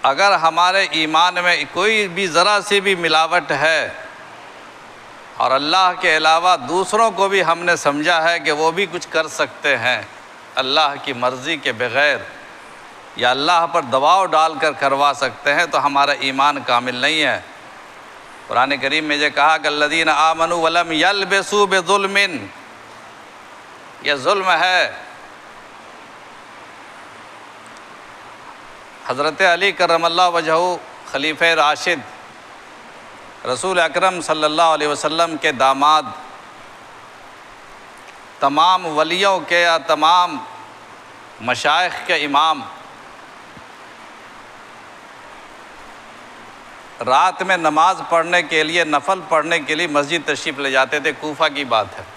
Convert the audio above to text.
اگر ہمارے ایمان میں کوئی بھی ذرا سی بھی ملاوٹ ہے اور اللہ کے علاوہ دوسروں کو بھی ہم نے سمجھا ہے کہ وہ بھی کچھ کر سکتے ہیں اللہ کی مرضی کے بغیر یا اللہ پر دباؤ ڈال کر کروا سکتے ہیں، تو ہمارا ایمان کامل نہیں ہے۔ قرآن کریم میں یہ کہا کہ الذین آمنوا ولم یلبسوا بظلم، یہ ظلم ہے۔ حضرت علی کرم اللہ وجہہ خلیفہ راشد، رسول اکرم صلی اللہ علیہ وسلم کے داماد، تمام ولیوں کے یا تمام مشائخ کے امام، رات میں نماز پڑھنے کے لیے، نفل پڑھنے کے لیے مسجد تشریف لے جاتے تھے۔ کوفہ کی بات ہے۔